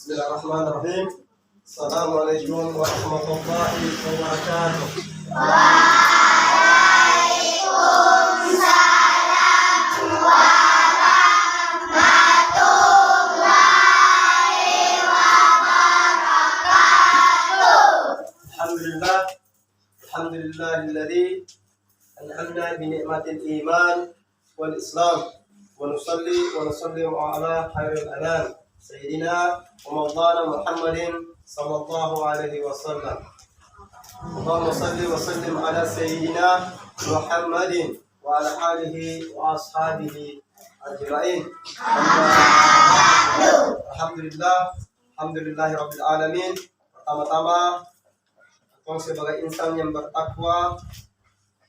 Bismillahirrahmanirrahim. Assalamualaikum warahmatullahi wabarakatuh. Alhamdulillah, alhamdulillahilladzi an'amna bi ni'matil iman wal islam wa nusalli wa nusallimu ala khairil anam sayyidina wa maulana Muhammadin sallallahu alaihi wasallam. Allahumma salli wa sallim ala sayyidina Muhammadin wa ala alihi wa ashabihi ajma'in. Alhamdulillah, alhamdulillahirabbil alamin. Pertama-tama, aku sebagai insan yang bertakwa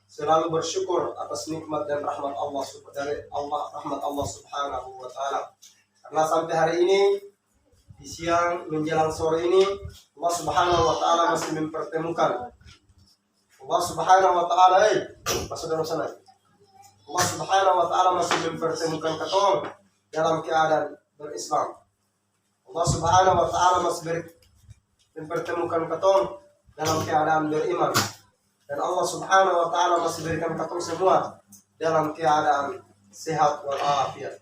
selalu bersyukur atas nikmat dan rahmat Allah Subhanahu wa taala. Karena sampai hari ini di siang menjelang sore ini Allah Subhanahu wa taala masih mempertemukan. Allah Subhanahu wa taala Allah Subhanahu wa taala masih mempertemukan ketong dalam keadaan berislam. Allah Subhanahu wa taala masih mempertemukan ketong dalam keadaan beriman, dan Allah Subhanahu wa taala masih berikan ketong semua dalam keadaan sehat walafiat.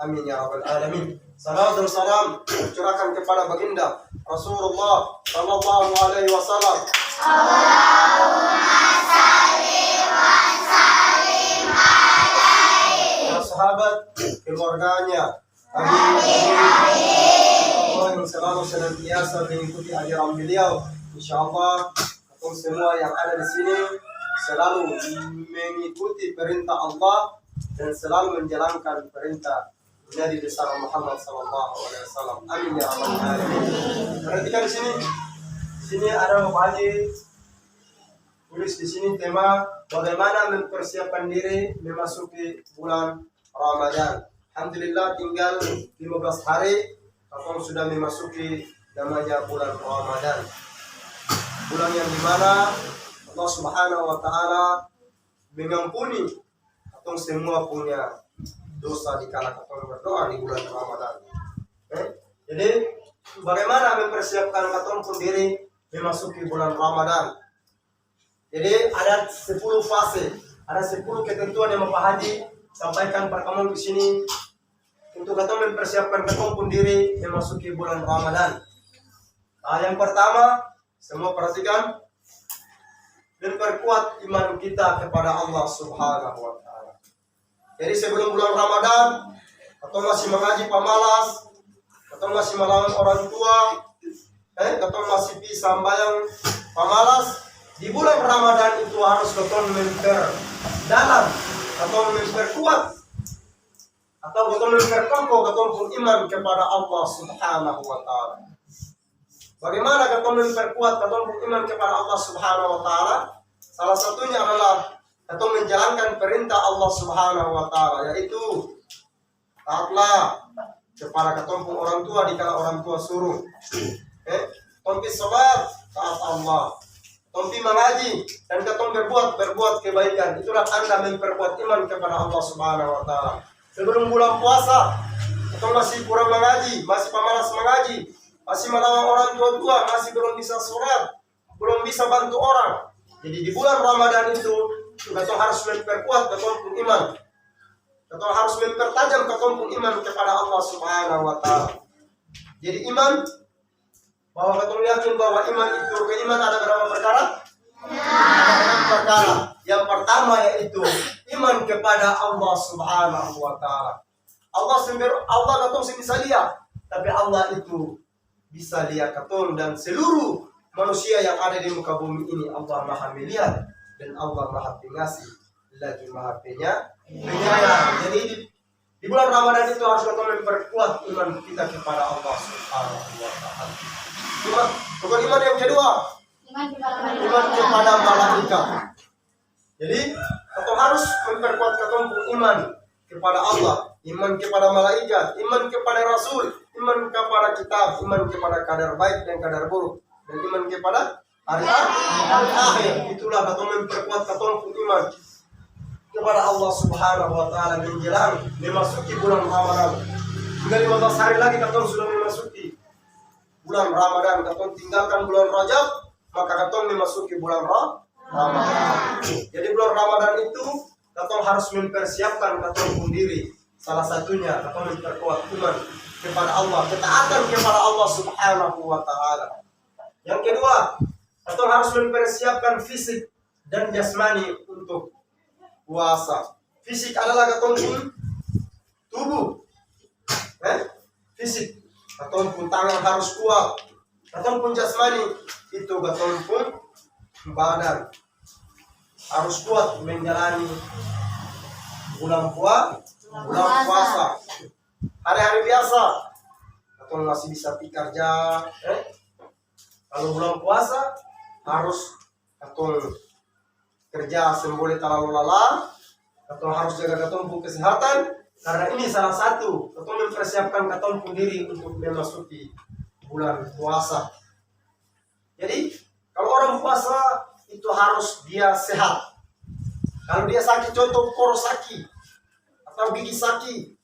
Amin ya rabbal alamin. Salawat dan salam curahkan kepada baginda Rasulullah sallallahu alaihi wasallam. Allahumma salli wa sallim alaihi. Para sahabat, keluarganya, Allah yang selalu senantiasa mengikuti ajaran beliau. Insyaallah kita semua yang ada di sini selalu mengikuti perintah Allah dan selalu menjalankan perintah Nabi besar Muhammad sallallahu alaihi wasallam. Amin ya rabbal alamin. Perhatikan di sini. Di sini ada Bapak Haji tulis di sini tema bagaimana mempersiapkan diri memasuki bulan Ramadan. Alhamdulillah tinggal 15 hari kita sudah memasuki namanya bulan Ramadan. Bulan yang dimana Allah Subhanahu wa taala mengampuni atau semua punya dosa dikala kita berdoa di bulan Ramadan. Jadi bagaimana mempersiapkan kita pun diri memasuki bulan Ramadan? Jadi ada 10 fase, ada 10 ketentuan yang Bapak Haji sampaikan pertemuan di sini untuk kita mempersiapkan kita pun diri memasuki bulan Ramadan. Yang pertama, semua perhatikan, memperkuat iman kita kepada Allah Subhanahu wa taala. Jadi sebelum bulan Ramadan, atau masih mengaji pamalas, atau masih melawan orang tua, atau masih bisa sembahyang pamalas, di bulan Ramadan itu harus betul memperdalam atau memperkuat atau betul memperkokoh betul iman kepada Allah Subhanahu wa taala. Bagaimana kita memperkuat kita iman kepada Allah Subhanahu wa taala? Salah satunya adalah kita menjalankan perintah Allah Subhanahu wa taala, yaitu taatlah kepada ketemu orang tua dikala orang tua suruh. Tompi salat taat Allah. Tompi mengaji dan ketemu berbuat kebaikan. Itulah tanda memperkuat iman kepada Allah Subhanahu wa taala. Sebelum bulan puasa, kita masih kurang mengaji, masih pemalas mengaji, masih melawan orang tua, masih belum bisa sholat, belum bisa bantu orang. Jadi di bulan Ramadan itu kita harus memperkuat ketompung iman. Kita harus mempertajam ketompung iman kepada Allah Subhanahu wa taala. Jadi iman, bahwa kita yakin bahwa iman itu beriman ada berapa perkara? Ada 6 perkara. Yang pertama yaitu iman kepada Allah Subhanahu wa taala. Allah katong bisa lihat, tapi Allah itu bisa lihat katong dan seluruh manusia yang ada di muka bumi ini. Allah Maha melihat dan Allah Maha pengasih lagi Maha penyayang. Jadi di bulan Ramadan itu harus kita memperkuat iman kita kepada Allah Subhanahu wa taala. Bukan iman yang kedua, iman kepada malaikat. Jadi kita harus memperkuat iman kepada Allah, iman kepada malaikat, iman kepada Rasul, iman kepada kitab, iman kepada kadar baik dan kadar buruk, dan iman kepada hari akhir. Itulah kita memperkuat iman kepada Allah Subhanahu wa taala menjelang memasuki bulan Ramadan. Tinggal 15 hari lagi kita sudah memasuki bulan Ramadan, katong tinggalkan bulan Rajab, maka katong memasuki bulan Ramadan. Jadi bulan Ramadan itu katong harus mempersiapkan katong sendiri. Salah satunya katong memperkuat iman kepada Allah, ketaatan kepada Allah Subhanahu wa taala. Yang kedua, katong harus mempersiapkan fisik dan jasmani untuk puasa. Fisik adalah katong pun tubuh. Fisik, katong pun tangan harus kuat. Katong pun jasmani itu katong pun badan harus kuat menjalani bulan puasa. Hari-hari biasa katong masih bisa kerja. Kalau bulan puasa harus katong kerja semboleh terlalu lelah. Katong harus jaga katong pun kesehatan, karena ini salah satu katong mempersiapkan katong pun diri untuk memasuki bulan puasa. Jadi kalau orang puasa itu harus dia sehat. Kalau dia sakit, contoh korosaki atau gigi sakit,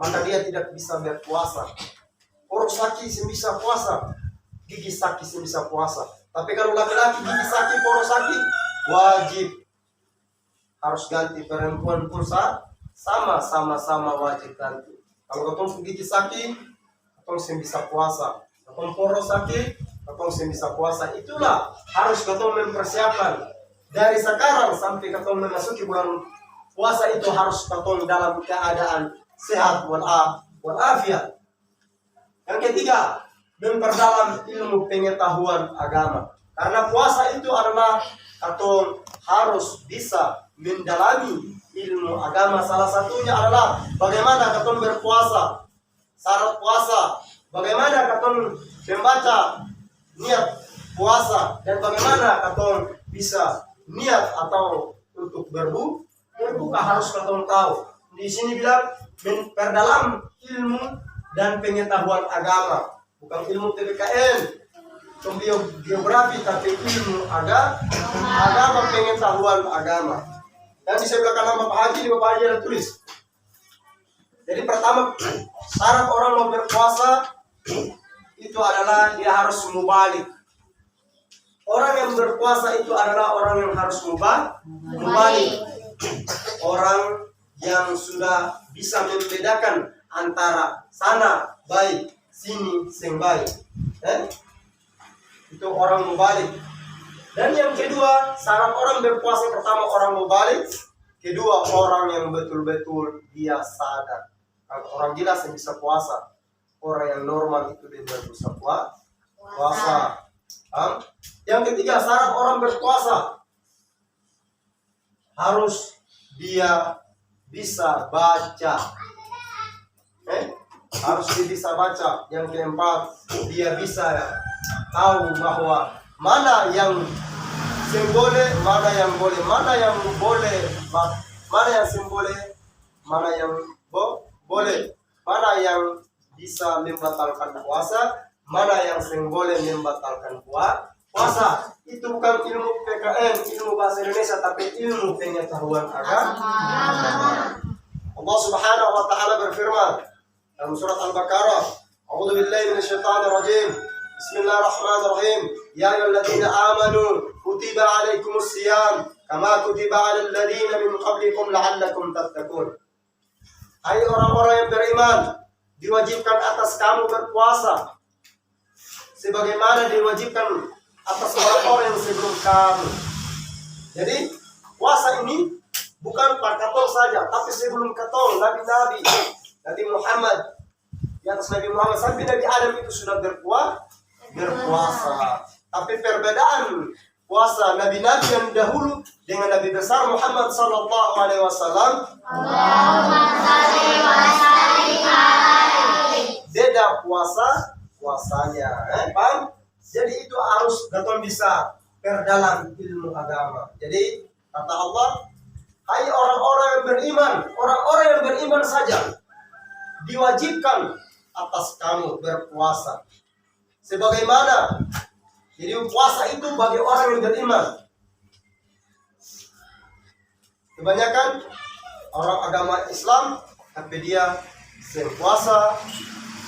maka dia tidak bisa berpuasa. Korosaki bisa puasa, gigi sakit bisa puasa. Tapi kalau laki-laki gigi sakit, korosaki wajib harus ganti. Perempuan pun sama wajib ganti. Kalau katong gigi sakit, katong bisa puasa. Katong poros sakit, katong bisa puasa. Itulah harus katong mempersiapkan dari sekarang sampai katong memasuki bulan puasa. Itu harus katong dalam keadaan sehat walafiat. Yang ketiga, memperdalam ilmu pengetahuan agama. Karena puasa itu adalah katong harus bisa mendalami ilmu agama. Salah satunya adalah bagaimana katong berpuasa, syarat puasa, bagaimana katong membaca niat puasa, dan bagaimana katong bisa niat atau untuk berbuka harus katong tahu. Di sini bilang memperdalam ilmu dan pengetahuan agama, bukan ilmu PPKN, geografi, tapi ilmu agama, pengetahuan agama. Dan di sebelah kanan Bapak Haji ada tulis. Jadi pertama, syarat orang mau berpuasa itu adalah dia harus mubalik. Orang yang berpuasa itu adalah orang yang harus mubalik. Orang yang sudah bisa membedakan antara sana baik, sini sing baik. Itu orang mubalik. Dan yang kedua, syarat orang berpuasa pertama orang mubalik, kedua orang yang betul-betul dia sadar. Kalau orang gila yang bisa puasa, orang yang normal itu dia bisa puasa. Yang ketiga, syarat orang berpuasa harus dia bisa baca. Harus dia bisa baca. Yang keempat, dia bisa tahu bahwa mana yang boleh, mana yang boleh, mana yang boleh, mana yang boleh, mana yang boleh, mana yang bisa membatalkan puasa, mana yang boleh membatalkan puasa. Itu bukan ilmu PKN, ilmu bahasa Indonesia, tapi ilmu pengetahuan agama. Allah Subhanahu wa taala berfirman dalam surat Al-Baqarah, A'udzu billahi minasyaitonir rajim. Bismillahirrahmanirrahim. Ya ayyuhalladzina amanu kutiba 'alaikumus shiyam kama kutiba 'alal ladzina min qablikum la'allakum tattaqun. Hai orang-orang yang beriman, diwajibkan atas kamu berpuasa sebagaimana diwajibkan atas orang-orang yang sebelum kamu. Jadi puasa ini bukan Pak Katol saja, tapi sebelum Katol, Nabi-Nabi, Nabi Muhammad, di atas Nabi Muhammad sampai Nabi Adam itu sudah berpuasa. Tapi perbedaan puasa Nabi-Nabi yang dahulu dengan Nabi besar Muhammad sallallahu alaihi wasallam, beda puasanya, paham? Jadi itu harus katong bisa perdalam ilmu agama. Jadi kata Allah, hai orang-orang yang beriman, orang-orang yang beriman saja diwajibkan atas kamu berpuasa. Sebagaimana, jadi puasa itu bagi orang yang beriman. Kebanyakan orang agama Islam, tapi dia sen puasa,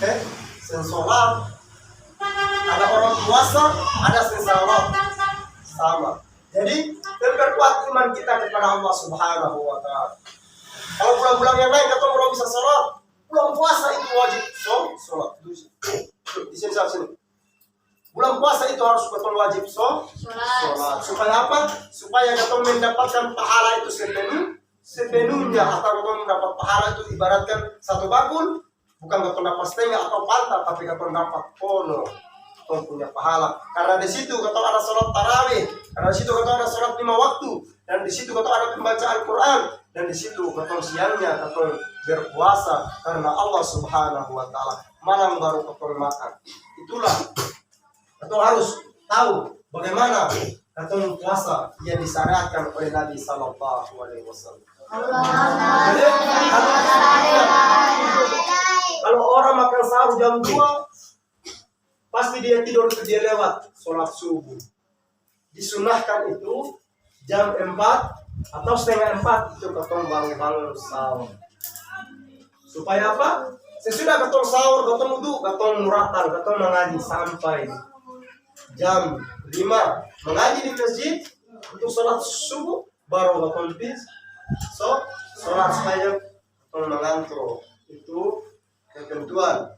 sen sholat, Ada orang puasa, ada salat sama. Jadi memperkuat iman kita kepada Allah Subhanahu wa taala. Kalau bulan-bulan yang lain kita belum bisa salat, bulan puasa itu wajib salat. Di sini. Bulan puasa itu harus betul wajib salat. Supaya apa? Supaya kita mendapatkan pahala itu sepenuhnya, atau kita mendapat pahala itu ibaratkan satu bakul, bukan kita dapat setengah atau pantat, tapi kita dapat penuh. Kita punya pahala. Karena di situ kita ada salat tarawih, karena di situ kita ada salat 5 waktu, dan di situ kita ada pembacaan Quran, dan di situ kita siangnya kita berpuasa karena Allah Subhanahu wa taala. Malam baru kita makan. Itulah kita harus tahu bagaimana kita puasa yang disyariatkan oleh Nabi sallallahu alaihi wasallam. Jadi, kalau orang makan sahur jam 2, pasti dia tidur itu dia lewat sholat subuh. Disunahkan itu jam 4 atau setengah 4 itu ketong baru bangun sahur. Supaya apa? Sesudah ketong sahur, ketong wudu, ketong muratal, ketong mengaji sampai jam 5 mengaji di masjid untuk sholat subuh, baru ketong sholat supaya ketong mengantuk. Itu ketentuan.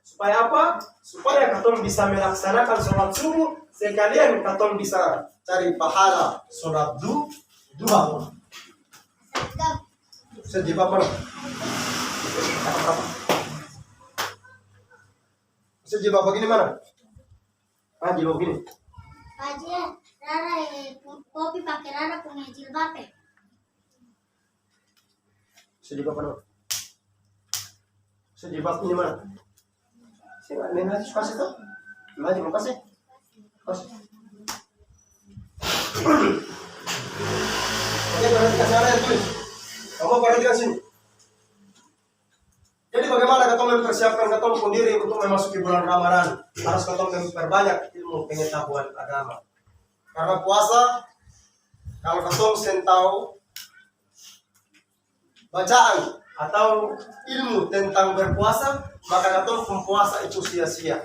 Supaya apa? Supaya katong bisa melaksanakan sholat subuh, sekalian katong bisa cari pahala sholat duha. Sedih apa? Sedih apa begini mana? Jilbab begini. Kajian, Rara kopi pakai Rara punya jilbab. Sedih apa? Sedih apa ini mana? Ini nanti kasih tuh, nanti mau kasih. Oke, berarti kasih ada yang tulis. Kamu perhatikan sini. Jadi bagaimana kita mempersiapkan kita sendiri untuk memasuki bulan Ramadan? Harus kita memperbanyak ilmu pengetahuan agama. Karena puasa, kalau kita tahu bacaan atau ilmu tentang berpuasa, maka katong puasa itu sia-sia.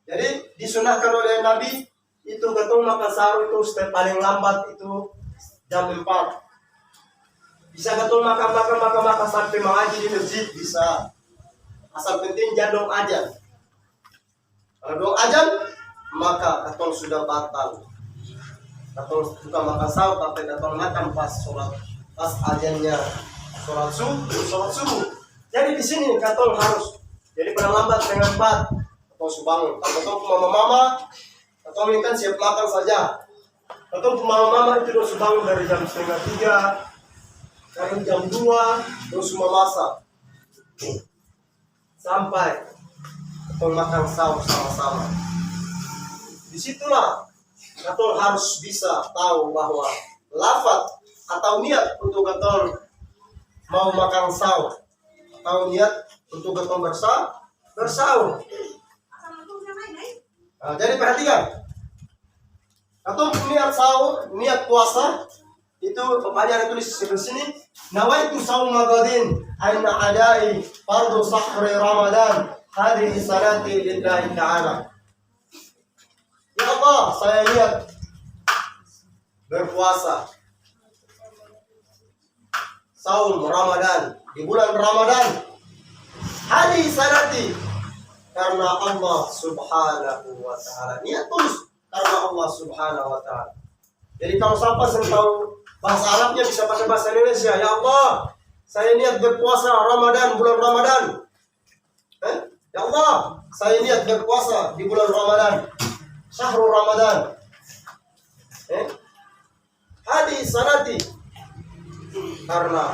Jadi disunahkan oleh Nabi itu katong makan sahur itu paling lambat itu jam 4. Bisa katong makan sampai mengaji di masjid bisa. Asal penting jangan ajan. Kalau dong ajan, maka katong sudah batal. Katong suka makan sahur tapi katong makan pas sholat, pas ajannya sholat subuh. Jadi di sini katong harus jadi pada lambat dengan 4 katong subangun. Kalau katong mama katong kan siap makan saja. Katong mama itu harus subangun dari jam 2:30, dari jam 2 terus semua masak sampai katong makan sahur sama-sama. Disitulah katong harus bisa tahu bahwa lafaz atau niat untuk katong mau makan sahur atau niat untuk katong bersahur. Nah, jadi perhatikan, katong niat sahur, niat puasa itu pembacaan tulis di sini. Nawaitu saum magadin aina adai fardu sahri Ramadan hadhihi salati lillahi ta'ala. Ya Allah, saya niat berpuasa saum Ramadan di bulan Ramadan. Hadhihi salati karena Allah Subhanahu wa taala. Niat tulus karena Allah Subhanahu wa taala. Jadi kalau siapa yang tahu bahasa Arabnya bisa pakai bahasa Indonesia. Ya Allah, saya niat berpuasa Ramadan, bulan Ramadan. Ya Allah, saya niat berpuasa di bulan Ramadan, syahrul Ramadan. Hadi sanati karena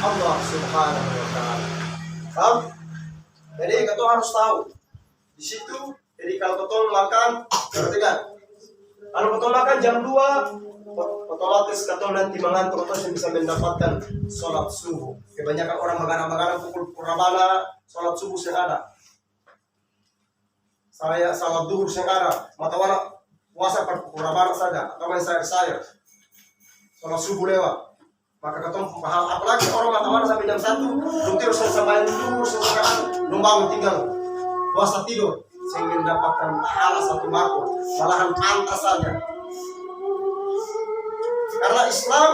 Allah Subhanahu wa taala. Paham? Jadi kita harus tahu di situ. Jadi kalau kita makan, perhatikan. Kalau kita makan jam 2, otomatis kita nanti mengantuk, atau bisa mendapatkan sholat subuh. Kebanyakan orang begadang-begadang pukul rabana, sholat subuh yang ada. Saya sholat duhur yang ada. Matawana puasa per pukul rabana saja, atau main sayur-sayur. Sholat subuh lewat. Maka kita paham, apalagi orang matawana sampai jam 1, belum terus sampai duhur, belum bangun tinggal. puasa tidur sehingga mendapatkan pahala 1 bakul, malahan pantas saja. Karena Islam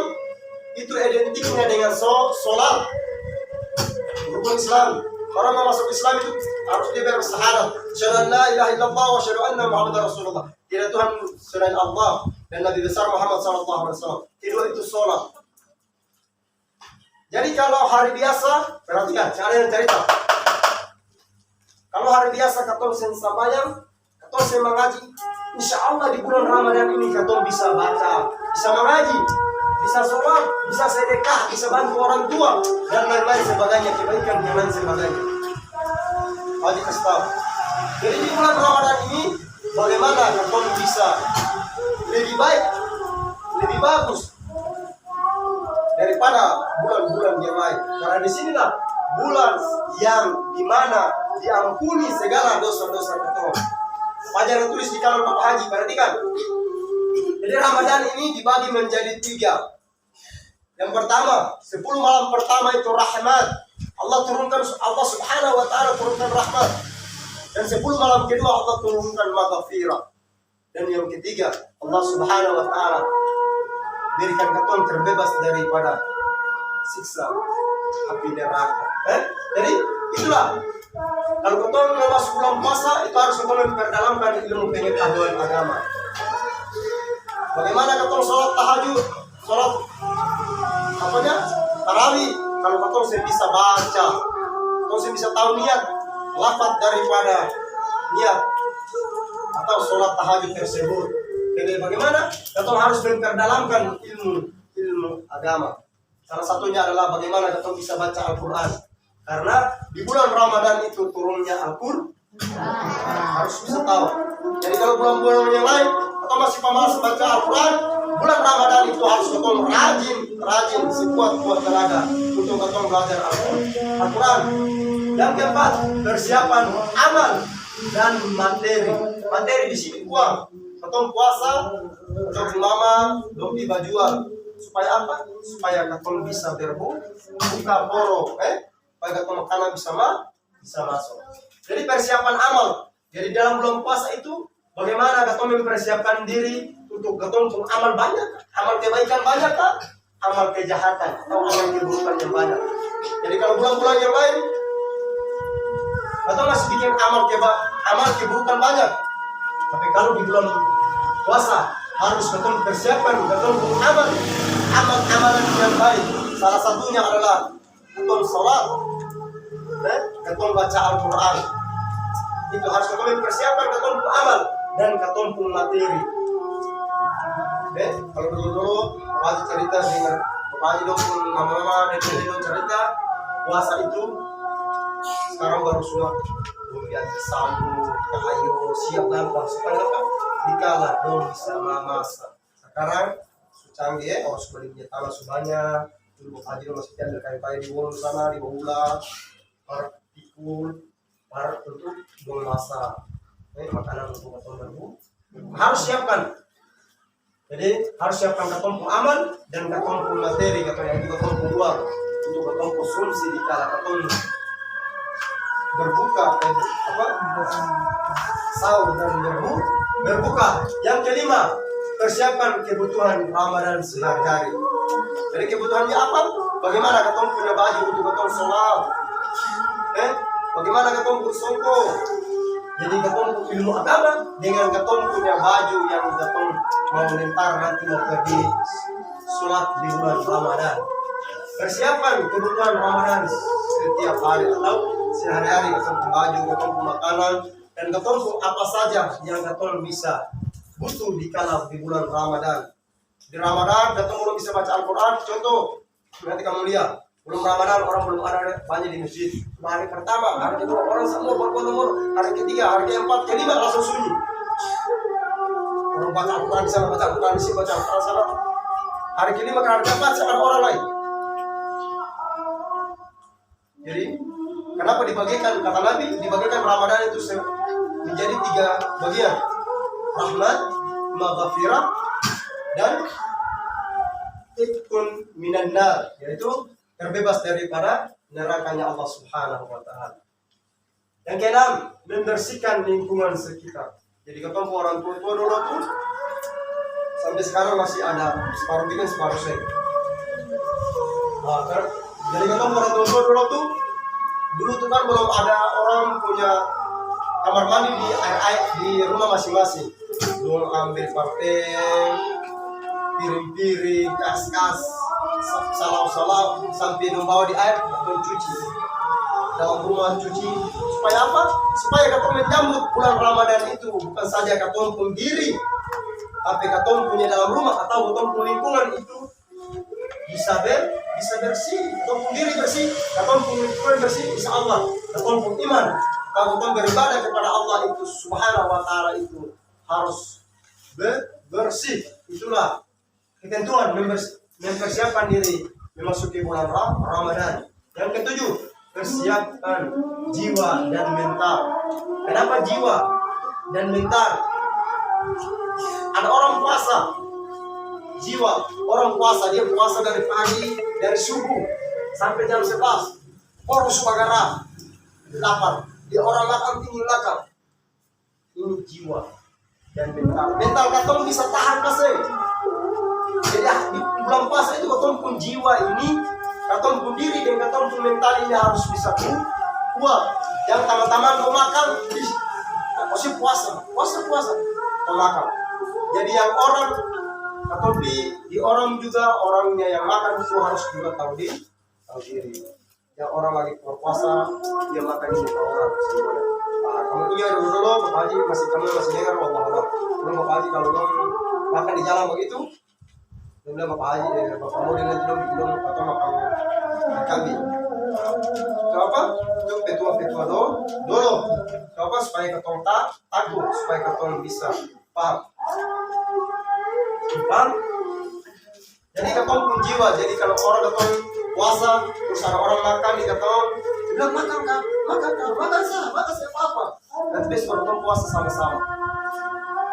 itu identiknya dengan sholat. Rukun Islam. Orang mau masuk Islam itu harus dia bersyahadat. Asyhadu an la ilaha illallah wa asyhadu anna Muhammadar Rasulullah. Tidak Tuhan selain Allah dan Nabi besar Muhammad sallallahu alaihi wasallam. Kedua itu sholat. Jadi kalau hari biasa, perhatikan, cara yang cerita. Kalau hari biasa katong sembahyang, katong mengaji, insya Allah di bulan Ramadan ini katong bisa baca, bisa mengaji, bisa sholat, bisa sedekah, bisa bantu orang tua, dan lain-lain sebagainya, kebaikan yang lain sebagainya. Wajib kasih tahu. Jadi di bulan Ramadan ini, bagaimana katong bisa lebih baik, lebih bagus daripada bulan-bulan yang lain. Karena di sinilah bulan yang dimana diampuni segala dosa-dosa katong. Pelajaran tulis di kalung Bapak Haji, perhatikan. Jadi Ramadan ini dibagi menjadi 3. Yang pertama, 10 malam pertama itu rahmat. Allah subhanahu wa ta'ala turunkan rahmat. Dan 10 malam kedua Allah turunkan maghfirah. Dan yang ketiga, Allah subhanahu wa ta'ala berikan katong terbebas daripada siksa api neraka. Jadi itulah, kalau katong mau masuk bulan puasa itu harus katong memperdalamkan ilmu pengetahuan agama. Bagaimana katong sholat tahajud, sholat tarawih, kalau katong bisa baca, katong bisa tahu niat, lafaz daripada niat atau sholat tahajud tersebut. Jadi bagaimana katong harus memperdalamkan ilmu agama. Salah satunya adalah bagaimana katong bisa baca Al-Quran. Karena di bulan Ramadan itu turunnya Al-Quran, harus bisa tahu. Jadi kalau bulan-bulan yang lain atau masih pemalas baca Al-Quran, bulan Ramadan itu harus katong rajin sekuat-kuat tenaga untuk katong belajar Al-Quran. Yang keempat, persiapan amal dan materi. Materi di sini uang. Katong puasa, katong mama, dompi bajuan. Supaya apa? Supaya katong bisa buka poro, supaya katong makanan bisa masuk. Jadi persiapan amal. Jadi dalam bulan puasa itu bagaimana katong mempersiapkan diri untuk katong amal banyak, amal kebaikan banyak kan? Amal kejahatan atau amal keburukan yang banyak. Jadi kalau bulan-bulan yang lain katong masih bikin amal keburukan banyak. Tapi kalau di bulan puasa harus katong persiapkan katong amalan yang baik. Salah satunya adalah katong sholat, katong baca Al-Quran. Itu harus katong persiapkan katong amal dan katong pun materi. Kalau dulu Bapak cerita dengan Bapak Haji dong, mama-mama dan dong cerita puasa itu sekarang baru sudah kemudian sambung kayu siap nampak supaya apa? Dikala dong bisa memasak. Sekarang canggih harus belinya tanah banyak. Dulu Bapak Haji dong masih ambil kayu-kayu di bawah sana, di bawah para pikul, para untuk dong masak. Makanan untuk katong harus siapkan. Jadi harus siapkan katong amal dan katong materi, katong yang juga katong uang untuk katong konsumsi di kala katong berbuka, sahur dan berbuka. Yang kelima, persiapkan kebutuhan Ramadan sehari-hari. Jadi kebutuhannya apa? Bagaimana katong punya baju untuk katong sholat? Bagaimana katong bersongko? Jadi katong ilmu agama dengan katong punya baju yang katong mau menentar nanti mau pergi sholat di bulan Ramadan. Persiapan kebutuhan Ramadan setiap hari atau sehari-hari, katong pun baju, katong pun makanan, dan katong pun apa saja yang katong bisa butuh di kala di bulan Ramadan. Di Ramadan katong belum bisa baca Al-Quran. Contoh, nanti kamu lihat belum Ramadan orang belum ada banyak di masjid. Hari pertama, hari kedua orang semua berbondong-bondong, hari ketiga, hari keempat, kelima langsung sunyi. Orang baca Al-Quran di sana, baca Al-Quran di sini, baca Al-Quran sana. Hari kelima ke hari keempat sekarang orang lain. Jadi kenapa dibagikan? Kata Nabi dibagikan Ramadan itu menjadi 3 bagian: rahmat, maghfirah, dan itqun minan nar, yaitu terbebas daripada nerakanya Allah Subhanahu wa taala. Yang keenam, membersihkan lingkungan sekitar. Jadi ketemu orang tua dulu tuh sampai sekarang masih ada, separuh bikin separuh saya. Nah, jadi ketemu orang tua dulu tuh kan belum ada orang punya kamar mandi di air di rumah masing-masing. Belum ambil parfum, piring-piring, kas-kas, salau-salau sampai membawa di air atau cuci dalam rumah cuci. Supaya apa? Supaya katong menyambut bulan Ramadan itu bukan saja katong pun diri, tapi katong punya dalam rumah atau katong pun lingkungan itu bisa bersih, katong pun diri bersih, katong pun lingkungan bersih, insya Allah katong pun iman. Kalau katong beribadah kepada Allah itu Subhanahu wa Ta'ala itu harus bersih. Itulah ketentuan mempersiapkan diri memasuki bulan Ramadan. Yang ketujuh, persiapkan jiwa dan mental. Kenapa jiwa dan mental? Ada orang puasa, jiwa orang puasa, dia puasa dari pagi, dari subuh sampai jam 11. Orang subagara lapar, dia orang makan tinggi lapar. Ini jiwa dan mental. Mental katong bisa tahan kasih. Jadi di bulan puasa itu katong pun jiwa ini, katong pun diri dan katong pun mental ini harus bisa kuat. Yang teman-teman mau makan, masih puasa, mau makan. Jadi yang orang atau di orang juga orangnya yang makan itu harus juga tahu diri. Yang orang lagi berpuasa dia makan ini ke orang. Kamu ingat dulu Bapak Haji kamu masih dengar Allah. Belum Bapak Haji kalau kamu makan di jalan begitu, belum Bapak Haji, Bapak mau dengan belum atau makan kambing. Kenapa? Itu petua dulu. Kenapa? Supaya ketong takut, supaya ketong bisa paham. Jadi ketong pun jiwa. Jadi kalau orang ketong puasa, terus ada orang makan di ketong, bilang makan sah apa? Dan besok ketong puasa sama-sama.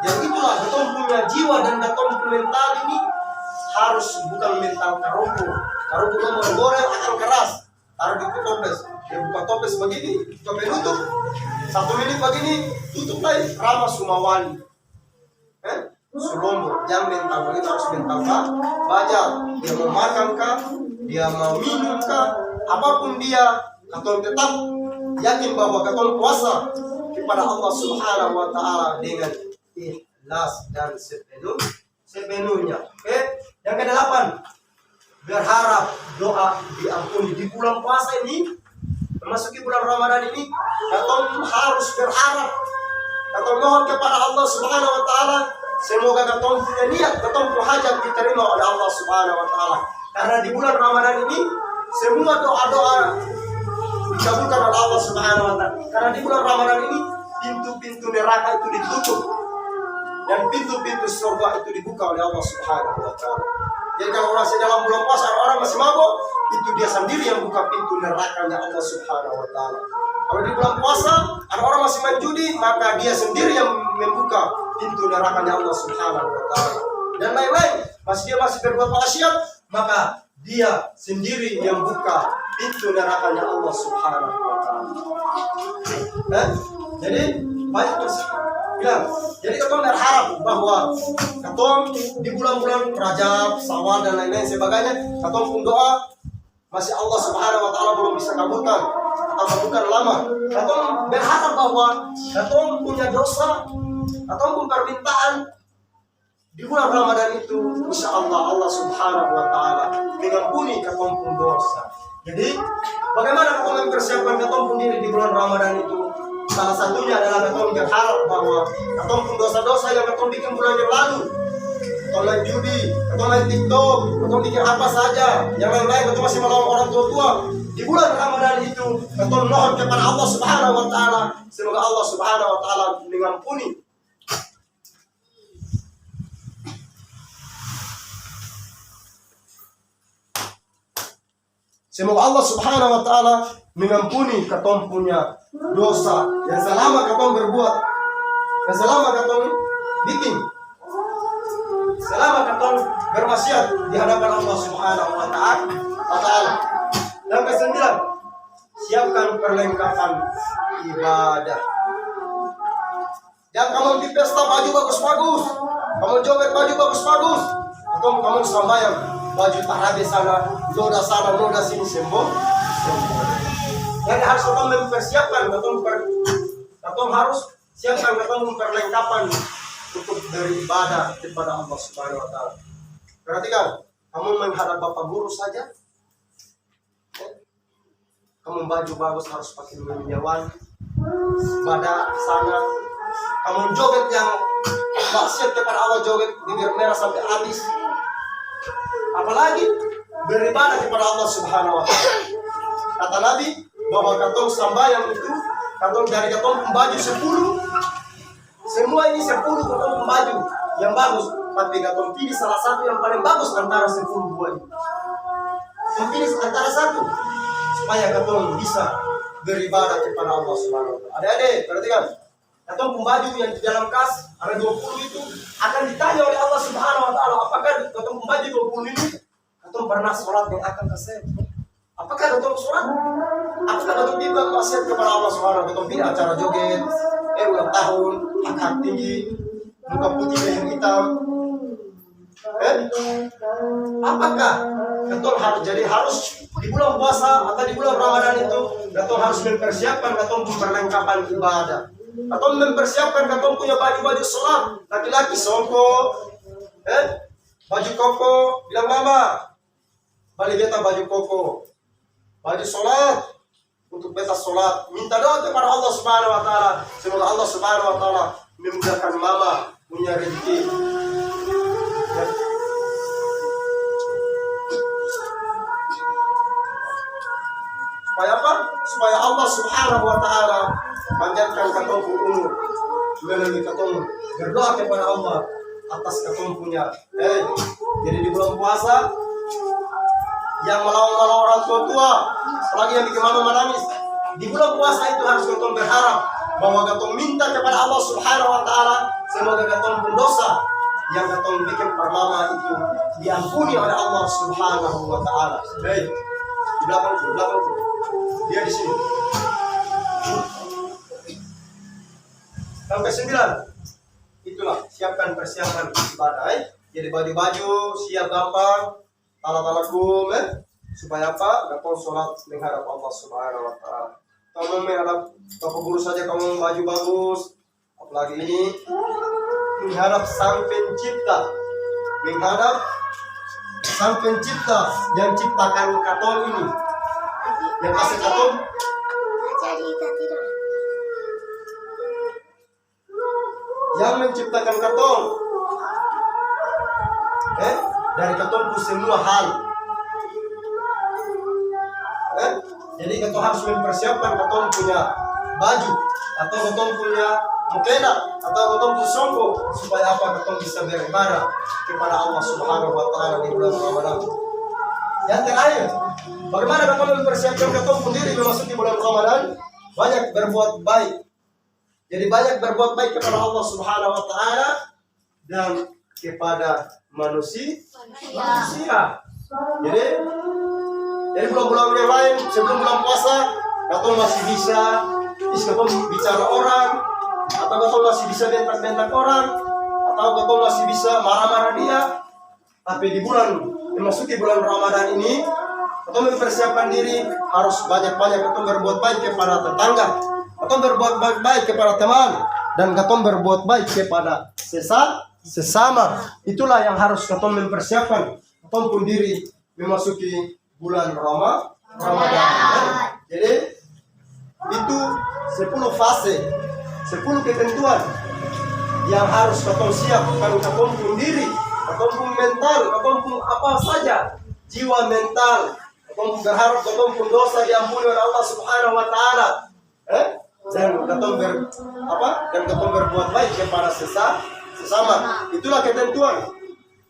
Jadi itulah ketong punya jiwa dan ketong punya mental ini harus bukan mental karungku nomor goreng akan keras. Taruh di toples, dia buka toples begini, coba tutup 1 menit begini, tutup lagi, ramah Sumawali, Sulombo, jangan mental begitu, harus mental baja. Dia mau makan kah, dia mau minum kah, apapun dia, katong tetap yakin bahwa katong puasa kepada Allah Subhanahu wa Ta'ala dengan ikhlas dan sepenuhnya. Yang ke-8, berharap doa diampuni. Di bulan puasa ini, memasuki bulan Ramadan ini, katong harus berharap, katong mohon kepada Allah Subhanahu wa Ta'ala, semoga katong punya niat, katong punya hajat diterima oleh Allah Subhanahu wa Ta'ala. Karena di bulan Ramadan ini, semua doa-doa dikabulkan oleh Allah Subhanahu wa Ta'ala. Karena di bulan Ramadan ini, pintu-pintu neraka itu ditutup dan pintu-pintu surga itu dibuka oleh Allah Subhanahu wa Ta'ala. Jadi kalau orang dalam bulan puasa orang masih mabuk, itu dia sendiri yang buka pintu nerakanya Allah Subhanahu wa Ta'ala. Kalau di bulan puasa ada orang masih main judi, maka dia sendiri yang membuka pintu nerakanya Allah Subhanahu wa Ta'ala. Dan lain-lain, dia masih berbuat maksiat, maka dia sendiri yang buka pintu nerakanya Allah Subhanahu wa Ta'ala. Jadi baik bersih. Ya, jadi katong berharap bahwa katong di bulan-bulan Rajab, Syawal dan lain-lain sebagainya, katong pun doa masih Allah Subhanahu wa Ta'ala belum bisa kabulkan atau kabulkan lama. Katong berharap bahwa katong punya dosa, katong pun permintaan di bulan Ramadan itu, insya Allah Subhanahu wa Ta'ala mengampuni katong pun dosa. Jadi bagaimana katong mempersiapkan katong pun diri di bulan Ramadan itu? Salah satunya adalah katong berharap bahwa katong pun dosa-dosa yang katong bikin bulan yang lalu, katong main judi, katong main TikTok, katong bikin apa saja, yang lain-lain katong masih melawan orang tua-tua. Di bulan Ramadan itu katong mohon kepada Allah Subhanahu wa Ta'ala, semoga Allah Subhanahu wa Ta'ala mengampuni. Semoga Allah Subhanahu wa Ta'ala mengampuni katong punya dosa yang selama katong berbuat, yang selama katong bikin, selama katong bermaksiat di hadapan Allah Subhanahu wa Ta'ala. Yang ke-9, siapkan perlengkapan ibadah. Jangan kamu di pesta baju bagus-bagus, kamu joget baju bagus-bagus, atau kamu sembahyang baju tarabe sana, noda sini sembong. Yang harus kamu mempersiapkan, atau harus siapkan atau memperlengkapan untuk beribadah kepada Allah Subhanahu Wa Taala. Perhatikan, kamu menghadap bapak guru saja, kamu baju bagus harus pakai minyawan, pada sana, kamu joget yang maksiat kepada Allah, joget bibir merah sampai habis. Apalagi beribadah kepada Allah Subhanahu Wa Taala. Kata Nabi bahwa katong sambayang itu, katong dari katong baju 10, semua ini 10 katong baju yang bagus, tapi katong pilih salah satu yang paling bagus antara 10 buah itu. Pilih antara satu supaya katong bisa beribadah kepada Allah Subhanahu Wa Taala. Adik-adik, perhatikan. Katong baju yang di dalam kas ada 20 itu akan ditanya oleh Allah Subhanahu Wa Taala, apakah katong baju 20 ini katong pernah sholat yang akan kasih? Apakah katong sholat? Apakah katong bimbang maksiat kepada Allah Subhanahu Wa Taala? Katong pilih acara joget, ulang tahun, hak tinggi, muka putih yang hitam. Apakah katong harus di bulan puasa atau di bulan Ramadan itu katong harus mempersiapkan katong perlengkapan ibadah, atau mempersiapkan katong punya baju sholat, laki-laki songko, baju koko, bilang mama, balik beta baju koko, baju sholat, untuk beta sholat, minta doa kepada Allah Subhanahu Wa Taala, semoga Allah Subhanahu Wa Taala memudahkan mama punya rezeki. Supaya apa? Supaya Allah Subhanahu Wa Taala panjangkan katong umur, melalui katong berdoa kepada Allah atas katong punya. Jadi di bulan puasa yang melawan orang tua, apalagi yang bikin mama menangis, di bulan puasa itu harus katong berharap bahwa katong minta kepada Allah Subhanahu Wa Taala semoga katong pun dosa yang katong bikin per mama itu diampuni oleh Allah Subhanahu Wa Taala. Di belakang dia di sini. Sampai 9. Itulah siapkan persiapan ibadah. Jadi baju-baju siap gampang, tala-tala kum, supaya apa? Dapat sholat menghadap Allah Subhanahu Wa Taala. Kamu menghadap bapak guru saja kamu baju bagus, apalagi ini menghadap Sang Pencipta, menghadap Sang Pencipta yang ciptakan katong ini, yang kasih katong yang menciptakan katong dari katong pun semua hal. Jadi katong harus mempersiapkan katong punya baju, atau katong punya mukena, atau katong punya songko, supaya apa? Katong bisa beribadah kepada Allah Subhanahu Wa Taala di bulan Ramadan. Yang terakhir, bagaimana katong mempersiapkan katong sendiri memasuki bulan Ramadan? Banyak berbuat baik. Jadi banyak berbuat baik kepada Allah Subhanahu Wa Taala dan kepada manusia. Jadi bulan-bulan yang lain sebelum bulan puasa, katong masih bisa bicara orang, atau katong masih bisa bentak-bentak orang, atau katong masih bisa marah-marah dia. Tapi di memasuki bulan Ramadan ini, katong mempersiapkan diri harus banyak-banyak katong berbuat baik kepada tetangga, katong berbuat baik kepada teman, dan katong berbuat baik kepada sesama. Itulah yang harus katong mempersiapkan katong pun diri memasuki bulan Ramadan. Jadi itu 10 fase, 10 ketentuan yang harus katong siapkan katong pun diri, katong pun mental, katong pun apa saja, jiwa mental, katong pun berharap katong pun dosa diampuni oleh Allah Subhanahu Wa Taala. Dan katong berbuat baik kepada sesama. Itulah ketentuan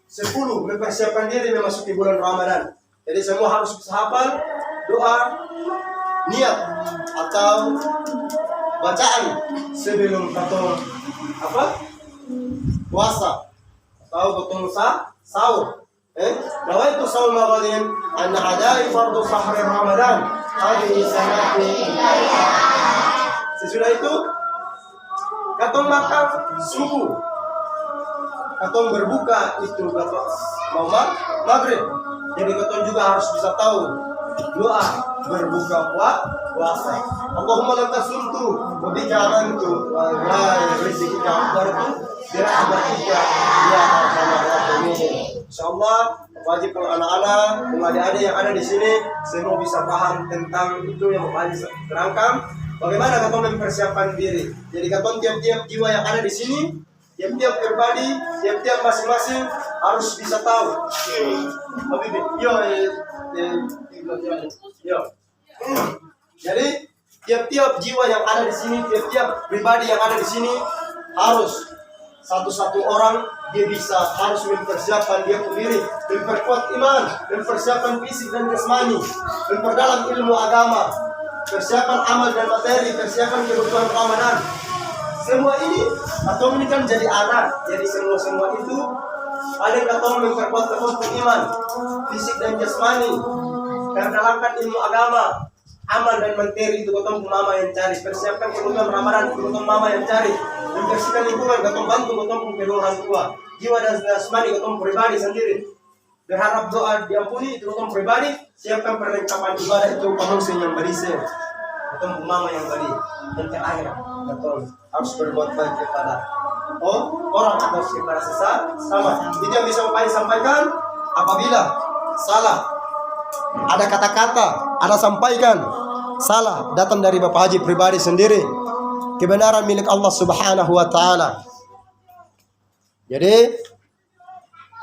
10 mempersiapkan diri memasuki bulan Ramadan. Jadi semua harus hafal doa, niat atau bacaan sebelum katong puasa atau katong sahur. Nawaitu shaum Ramadan an adai fardu sahri Ramadan. Hadhihi sanati. Sesudah itu, katong makan subuh. Katong berbuka itu katong mau maghrib. Jadi katong juga harus bisa tahu doa berbuka puasa. Allahumma laka sumtu wa bika amantu wa la rizqika akbartu bi rahmatika ya arhamar rahimin. Insyaallah wajib anak-anak, adik-adik yang ada di sini semua bisa paham tentang itu yang mau terangkan. Bagaimana katong mempersiapkan diri. Jadi katong tiap-tiap jiwa yang ada di sini, tiap-tiap pribadi, tiap-tiap masing-masing harus bisa tahu. Yo. Jadi tiap-tiap jiwa yang ada di sini, tiap-tiap pribadi yang ada di sini harus satu-satu orang dia bisa harus mempersiapkan dia sendiri, memperkuat iman, mempersiapkan fisik dan jasmani, memperdalam ilmu agama, persiapan amal dan materi, persiapan kebutuhan Ramadan. Semua ini atau ini kan jadi anak, jadi semua itu ada katong memperkuat iman, fisik dan jasmani, perdalamkan ilmu agama, amal dan materi itu katong mama yang cari, persiapkan kebutuhan Ramadan katong mama yang cari, membersihkan lingkungan katong bantu katong kedua orang tua, jiwa dan jasmani katong pribadi sendiri. Berharap doa diampuni itu katong pribadi, siapkan perlengkapan ibadah itu pengungsi yang berisi, katong mama yang beri, dan terakhir katong harus berbuat baik kepada orang atau kepada sesama. Itu yang bisa Bapak sampaikan. Apabila salah, ada kata-kata, ada sampaikan salah datang dari Bapak Haji pribadi sendiri, kebenaran milik Allah Subhanahu wa taala. Jadi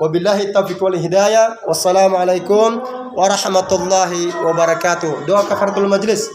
wabillahi taufiq wal hidayah. Wassalamualaikum warahmatullahi wabarakatuh. Doa kafaratul majlis.